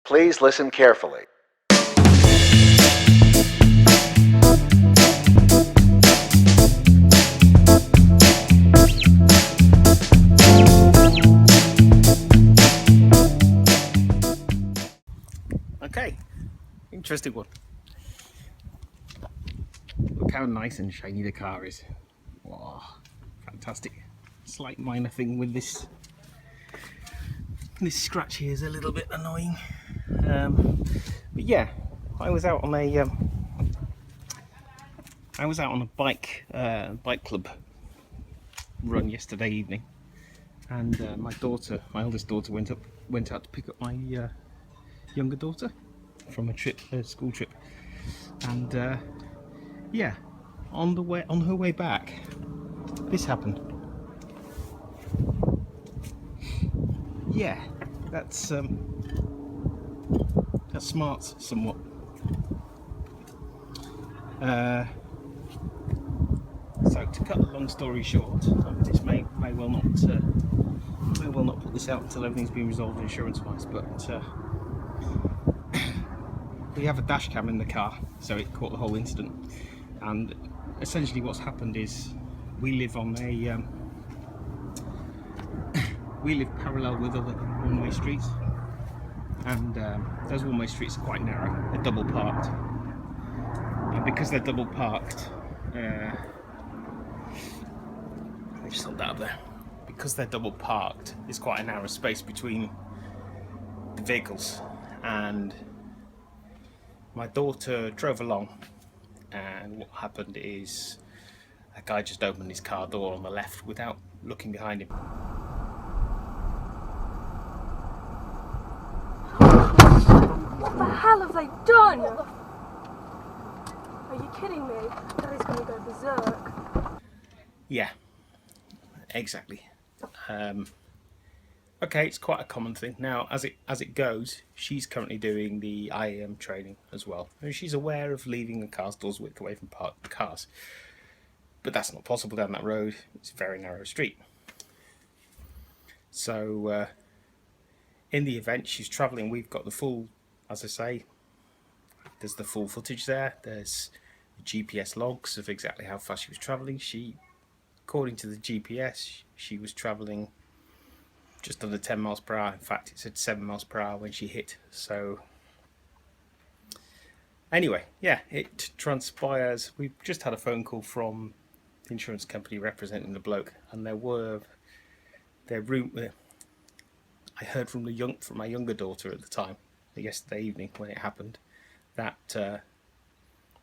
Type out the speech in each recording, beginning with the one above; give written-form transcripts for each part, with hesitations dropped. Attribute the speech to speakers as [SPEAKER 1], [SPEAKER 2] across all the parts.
[SPEAKER 1] Please listen carefully.
[SPEAKER 2] Okay, interesting one. Look how nice and shiny the car is. Wow, fantastic. Slight minor thing with this scratch here is a little bit annoying. But yeah, I was out on a bike club run yesterday evening, and my eldest daughter, went out to pick up my younger daughter from a school trip, and yeah, on her way back, this happened. Yeah, that's smart somewhat. So to cut a long story short, this may well not put this out until everything's been resolved insurance-wise, but we have a dash cam in the car, so it caught the whole incident. And essentially, what's happened is we live parallel with other one-way streets, and those one-way streets are quite narrow. They're double parked, and because they're double parked, let me just hold that up there. Because they're double parked, there's quite a narrow space between the vehicles, and my daughter drove along, and what happened is a guy just opened his car door on the left without looking behind him.
[SPEAKER 3] What the hell have they done? Are you kidding me? That is going to go berserk.
[SPEAKER 2] Yeah, exactly. Okay, it's quite a common thing. Now, as it goes, she's currently doing the IAM training as well. And she's aware of leaving the car's doors width away from parked cars. But that's not possible down that road. It's a very narrow street. So, in the event she's travelling, we've got the full, as I say, there's the full footage there. There's the GPS logs of exactly how fast she was travelling. According to the GPS, she was travelling just under 10 miles per hour. In fact, it said 7 miles per hour when she hit. So anyway, yeah, it transpires. We've just had a phone call from the insurance company representing the bloke, and I heard from my younger daughter at the time, yesterday evening when it happened, that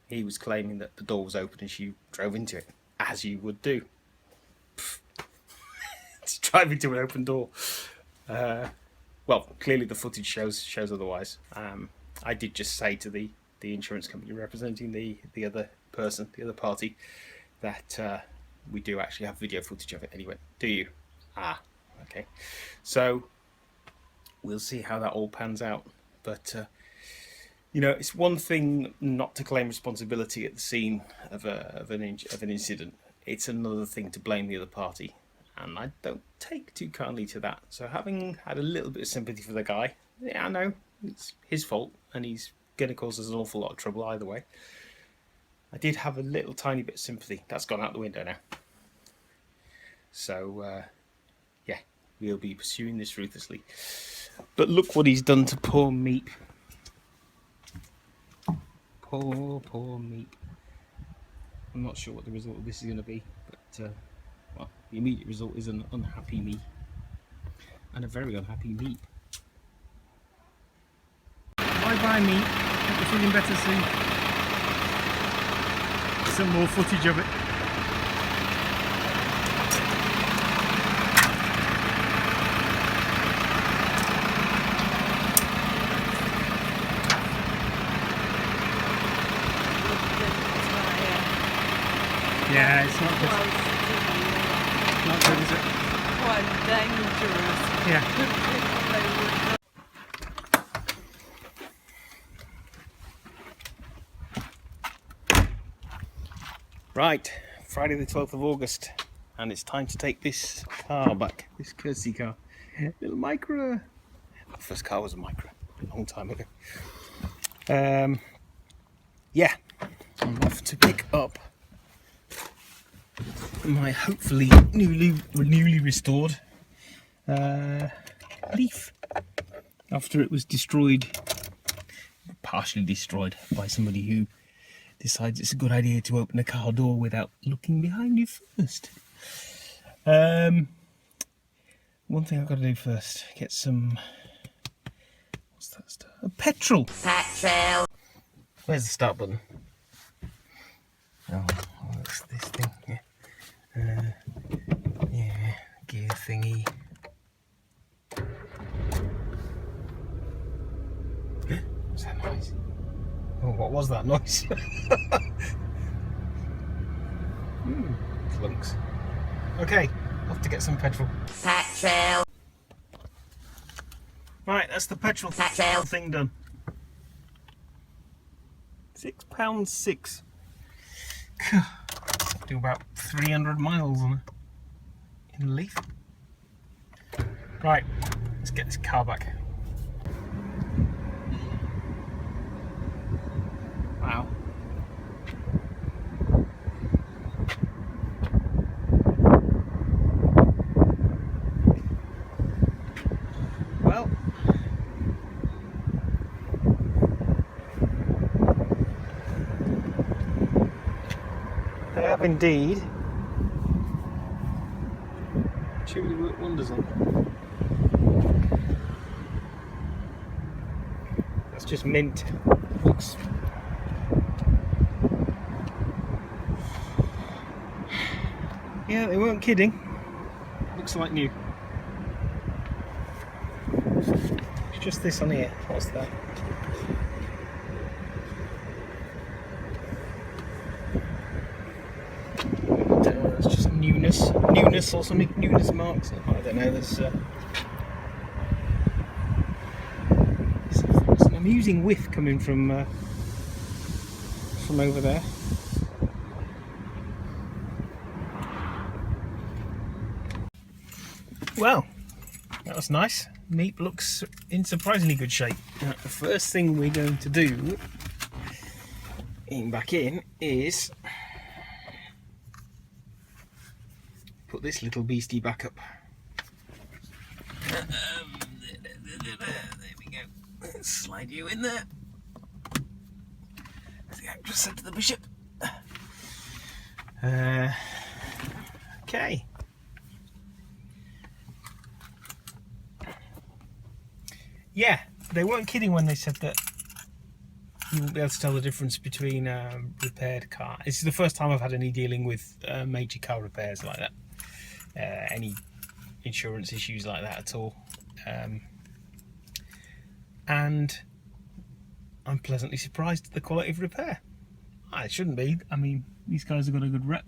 [SPEAKER 2] he was claiming that the door was open and she drove into it, as you would do. It's driving to an open door. Well, clearly the footage shows otherwise. I did just say to the insurance company representing the other party, that we do actually have video footage of it anyway. Do you? Ah, okay. So we'll see how that all pans out. But it's one thing not to claim responsibility at the scene of an incident. It's another thing to blame the other party. And I don't take too kindly to that. So having had a little bit of sympathy for the guy, yeah, I know it's his fault and he's going to cause us an awful lot of trouble either way. I did have a little tiny bit of sympathy. That's gone out the window now. So, yeah, we'll be pursuing this ruthlessly. But look what he's done to poor Meep. Poor Meep. I'm not sure what the result of this is going to be, but well, the immediate result is an unhappy me and a very unhappy Meep. Bye Meep. Hope you're feeling better soon. Some more footage of it. Yeah, it's not good. Not good, is it?
[SPEAKER 4] Quite dangerous.
[SPEAKER 2] Yeah. Right, Friday the 12th of August, and it's time to take this car back, this courtesy car. Little Micra. My first car was a Micra. a long time ago. Yeah, I'm off to pick up my hopefully newly restored Leaf after it was destroyed, partially destroyed, by somebody who decides it's a good idea to open a car door without looking behind you first. One thing I've got to do first, get some, what's that stuff? Petrol! Petrol! Where's the start button? Oh, it's this thing, yeah. Yeah, gear thingy. What's that noise? Oh, what was that noise? Clunks. Okay, off to get some petrol. Petrol. Right, that's the petrol thing done. £6.6. Do about 300 miles on in a Leaf. Right, let's get this car back. Wow. Well, they have indeed truly worked wonders on. That's just mint. Looks yeah, they weren't kidding. Looks like new. It's just this on here. What's that? It's just newness or something. Newness marks. I don't know. There's it's an amusing whiff coming from over there. Well, that was nice. Meep looks in surprisingly good shape. Now, the first thing we're going to do, getting back in, is put this little beastie back up. There we go. Let's slide you in there. As the actress said to the bishop. Okay. Yeah, they weren't kidding when they said that you won't be able to tell the difference between repaired car. This is the first time I've had any dealing with major car repairs like that. Any insurance issues like that at all. And I'm pleasantly surprised at the quality of repair. It shouldn't be. I mean, these guys have got a good rep.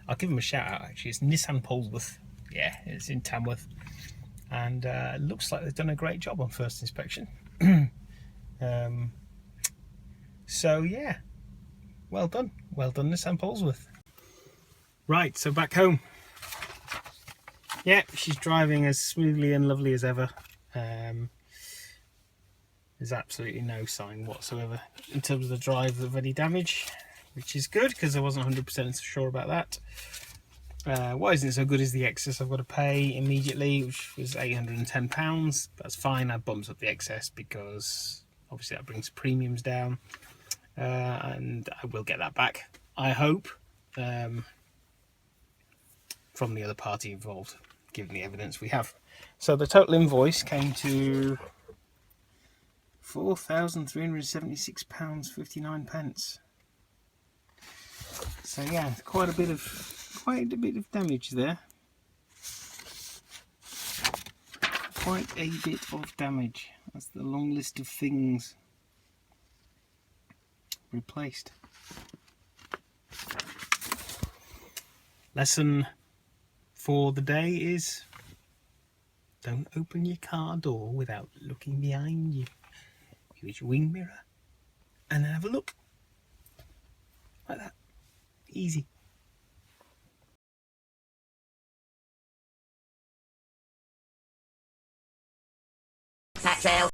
[SPEAKER 2] I'll give them a shout out actually. It's Nissan Polesworth. Yeah, it's in Tamworth. And looks like they've done a great job on first inspection. So yeah, well done Nissan Polesworth. Right, so back home. Yeah, she's driving as smoothly and lovely as ever. There's absolutely no sign whatsoever in terms of the drive of any damage, which is good because I wasn't 100% sure about that. What isn't so good is the excess I've got to pay immediately, which was £810. That's fine. I bumped up the excess because obviously that brings premiums down, and I will get that back, I hope, from the other party involved, given the evidence we have. So the total invoice came to £4,376.59. So yeah, quite a bit of damage there. Quite a bit of damage. That's the long list of things replaced. Lesson for the day is: don't open your car door without looking behind you. Use your wing mirror and then have a look. Like that. Easy. Petrol.